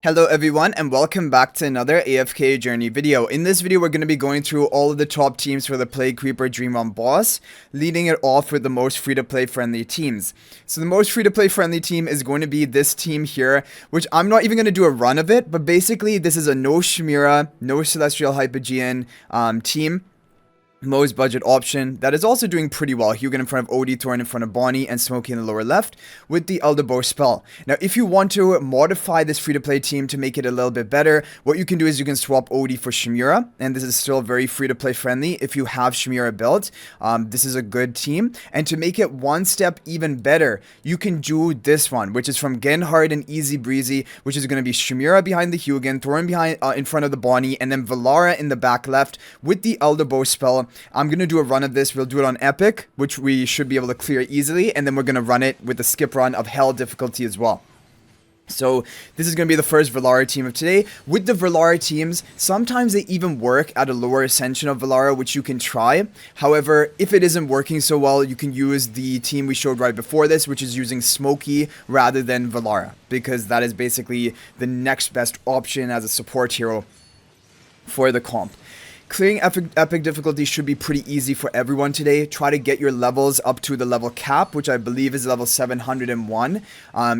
Hello everyone and welcome back to another AFK journey video. In this video we're going to be going through all of the top teams for the Plague Creeper Dream Run boss, leading it off with the most free-to-play friendly teams. So the most free-to-play friendly team is going to be this team here, which I'm not even going to do a run of it, but basically this is a No-Shemira, No Celestial Hypogean team. Most budget option that is also doing pretty well. Hugin in front of Odie, Thorn in front of Bonnie, and Smokey in the lower left with the Elder Bow spell. Now, if you want to modify this free-to-play team to make it a little bit better, what you can do is you can swap Odie for Shemira, and this is still very free-to-play friendly if you have Shemira built. This is a good team, and to make it one step even better, you can do this one, which is from Genhard and Easy Breezy, which is going to be Shemira behind the Hugin, Thorn behind in front of the Bonnie, and then Velara in the back left with the Elder Bow spell. I'm going to do a run of this. We'll do it on Epic, which we should be able to clear easily. And then we're going to run it with the skip run of Hell difficulty as well. So this is going to be the first Velara team of today. With the Velara teams, sometimes they even work at a lower ascension of Velara, which you can try. However, if it isn't working so well, you can use the team we showed right before this, which is using Smokey rather than Velara, because that is basically the next best option as a support hero for the comp. Clearing epic difficulty should be pretty easy for everyone today. Try to get your levels up to the level cap, which I believe is level 701.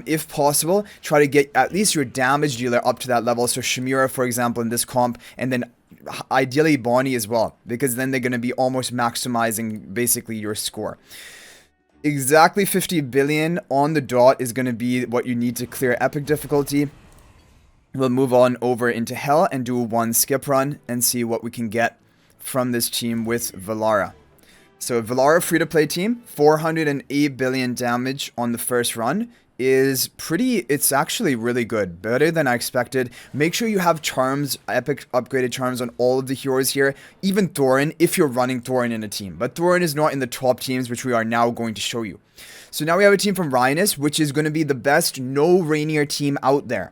If possible, try to get at least your damage dealer up to that level. So Shemira, for example, in this comp, and then ideally Bonnie as well, because then they're going to be almost maximizing basically your score. Exactly 50 billion on the dot is going to be what you need to clear epic difficulty. We'll move on over into Hell and do one skip run and see what we can get from this team with Velara. So Velara free-to-play team, 408 billion damage on the first run is it's actually really good. Better than I expected. Make sure you have charms, epic upgraded charms on all of the heroes here. Even Thorin, if you're running Thorin in a team. But Thorin is not in the top teams, which we are now going to show you. So now we have a team from Reinier, which is going to be the best No-Reinier team out there.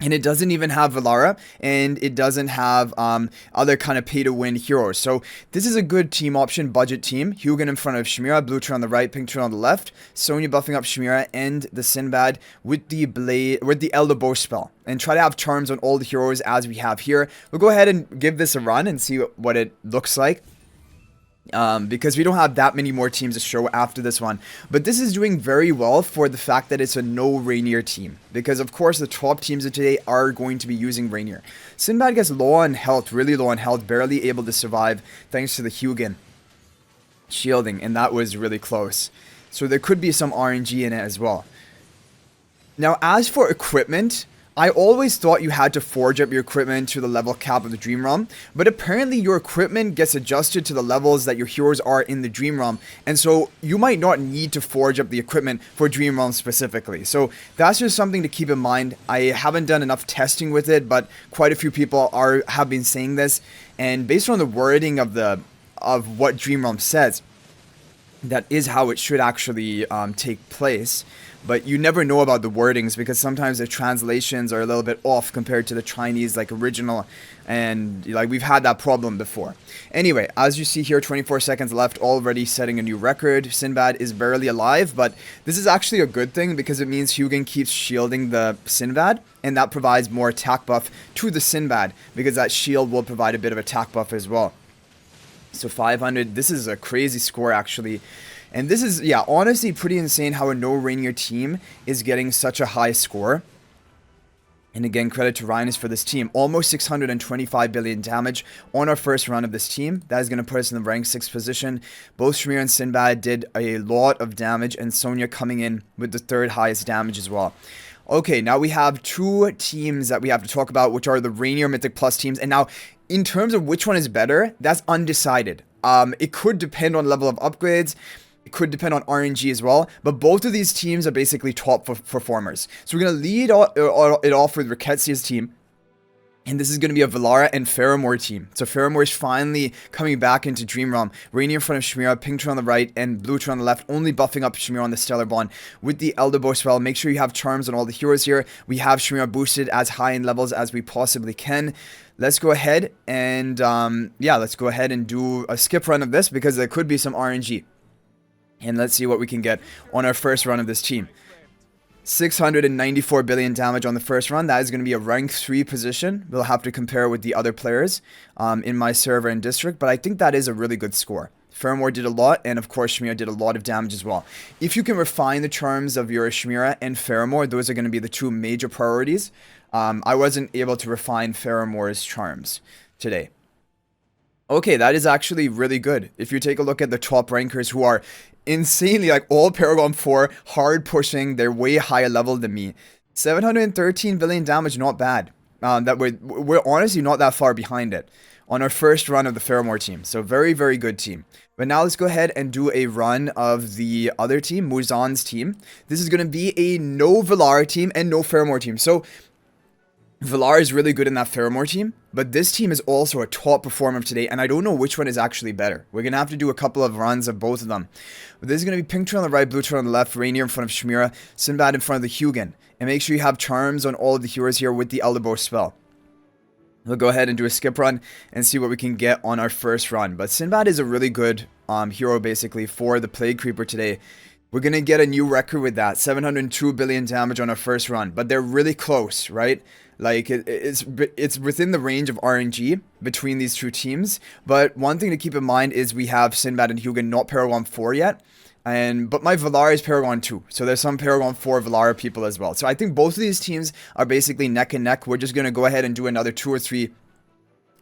And it doesn't even have Velara, and it doesn't have other kind of pay-to-win heroes. So this is a good team option, budget team. Hugin in front of Shemira, blue turn on the right, pink turn on the left. Sonya buffing up Shemira and the Sinbad with the Elder Bow spell. And try to have charms on all the heroes as we have here. We'll go ahead and give this a run and see what it looks like. Because we don't have that many more teams to show after this one. But this is doing very well for the fact that it's a No-Reinier team. Because, of course, the top teams of today are going to be using Reinier. Sinbad gets low on health, really low on health, barely able to survive thanks to the Hugin shielding. And that was really close. So there could be some RNG in it as well. Now, as for equipment, I always thought you had to forge up your equipment to the level cap of the Dream Realm, but apparently your equipment gets adjusted to the levels that your heroes are in the Dream Realm, and so you might not need to forge up the equipment for Dream Realm specifically. So that's just something to keep in mind. I haven't done enough testing with it, but quite a few people have been saying this, and based on the wording of what Dream Realm says, that is how it should actually take place. But you never know about the wordings because sometimes the translations are a little bit off compared to the Chinese like original, and like we've had that problem before. Anyway, as you see here, 24 seconds left, already setting a new record. Sinbad is barely alive, but this is actually a good thing because it means Hugin keeps shielding the Sinbad, and that provides more attack buff to the Sinbad because that shield will provide a bit of attack buff as well. So 500, this is a crazy score actually. And this is, yeah, honestly pretty insane how a No-Reinier team is getting such a high score. And again, credit to Reinier for this team. Almost 625 billion damage on our first run of this team. That is going to put us in the rank 6 position. Both Shemira and Sinbad did a lot of damage, and Sonya coming in with the third highest damage as well. Okay, now we have two teams that we have to talk about, which are the Reinier Mythic Plus teams. And now, in terms of which one is better, that's undecided. It could depend on level of upgrades. It could depend on RNG as well, but both of these teams are basically top performers. So we're going to lead it off with Ricketsia's team. And this is going to be a Velara and Faramor team. So Faramor is finally coming back into Dream Realm. Reinier in front of Shemira, pink turn on the right, and blue turn on the left, only buffing up Shemira on the Stellar Bond with the Elder Bow spell. Make sure you have charms on all the heroes here. We have Shemira boosted as high in levels as we possibly can. Let's go ahead and, let's go ahead and do a skip run of this because there could be some RNG. And let's see what we can get on our first run of this team. 694 billion damage on the first run. That is going to be a rank 3 position. We'll have to compare with the other players in my server and district, but I think that is a really good score. Faramor did a lot, and of course Shemira did a lot of damage as well. If you can refine the charms of your Shemira and Faramor, those are going to be the two major priorities. I wasn't able to refine Faramor's charms today. Okay, that is actually really good. If you take a look at the top rankers who are insanely, like all Paragon 4, hard pushing, they're way higher level than me. 713 billion damage, not bad. We're honestly not that far behind it on our first run of the Faramor team. So very, very good team. But now let's go ahead and do a run of the other team, Muzan's team. This is going to be a No-Velara team and No-Faramor team. So Velara is really good in that Faramor team, but this team is also a top performer today, and I don't know which one is actually better. We're going to have to do a couple of runs of both of them. But this is going to be pink turn on the right, blue turn on the left, Reinier in front of Shemira, Sinbad in front of the Hugin. And make sure you have charms on all of the heroes here with the Elderbow spell. We'll go ahead and do a skip run and see what we can get on our first run. But Sinbad is a really good hero basically for the Plague Creeper today. We're going to get a new record with that. 702 billion damage on our first run. But they're really close, right? Like, it's within the range of RNG between these two teams. But one thing to keep in mind is we have Sinbad and Hugin not Paragon 4 yet. But my Velara is Paragon 2. So there's some Paragon 4 Velara people as well. So I think both of these teams are basically neck and neck. We're just going to go ahead and do another 2 or 3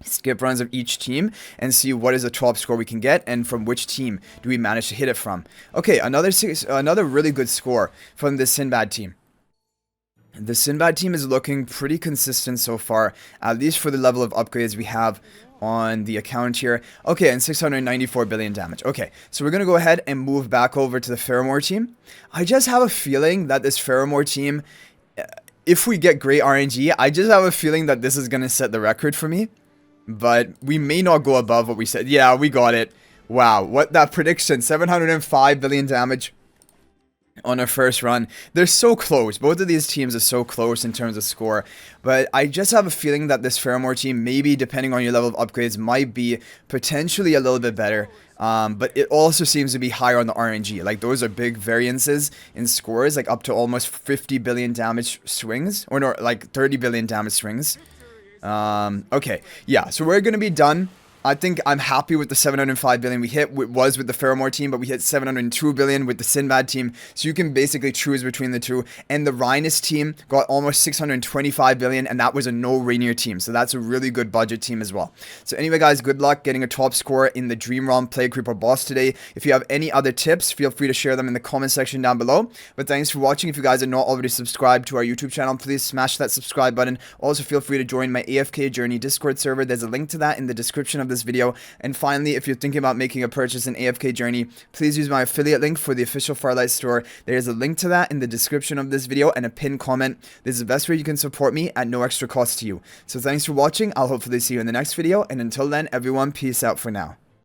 skip runs of each team and see what is the top score we can get and from which team do we manage to hit it from. Okay, another really good score from the Sinbad team. The Sinbad team is looking pretty consistent so far, at least for the level of upgrades we have on the account here. Okay, and 694 billion damage. Okay, so we're going to go ahead and move back over to the Faramor team. I just have a feeling that this Faramor team, if we get great RNG, I just have a feeling that this is going to set the record for me. But we may not go above what we said. Yeah, we got it. Wow, what that prediction. 705 billion damage on our first run. They're so close. Both of these teams are so close in terms of score. But I just have a feeling that this Faramor team, maybe depending on your level of upgrades, might be potentially a little bit better. But it also seems to be higher on the RNG. Like, those are big variances in scores, like up to almost 50 billion damage swings. Or no, like 30 billion damage swings. Okay, yeah, so we're gonna be done. I think I'm happy with the 705 billion we hit. It was with the Faramor team, but we hit 702 billion with the Sinbad team. So you can basically choose between the two. And the Reinier team got almost 625 billion, and that was a No-Reinier team. So that's a really good budget team as well. So anyway, guys, good luck getting a top score in the Dream Realm Plague Creeper boss today. If you have any other tips, feel free to share them in the comment section down below. But thanks for watching. If you guys are not already subscribed to our YouTube channel, please smash that subscribe button. Also, feel free to join my AFK Journey Discord server. There's a link to that in the description of this video. And finally, if you're thinking about making a purchase in AFK Journey, please use my affiliate link for the official Farlight store. There's a link to that in the description of this video and a pinned comment. This is the best way you can support me at no extra cost to you. So thanks for watching. I'll hopefully see you in the next video. And until then, everyone, peace out for now.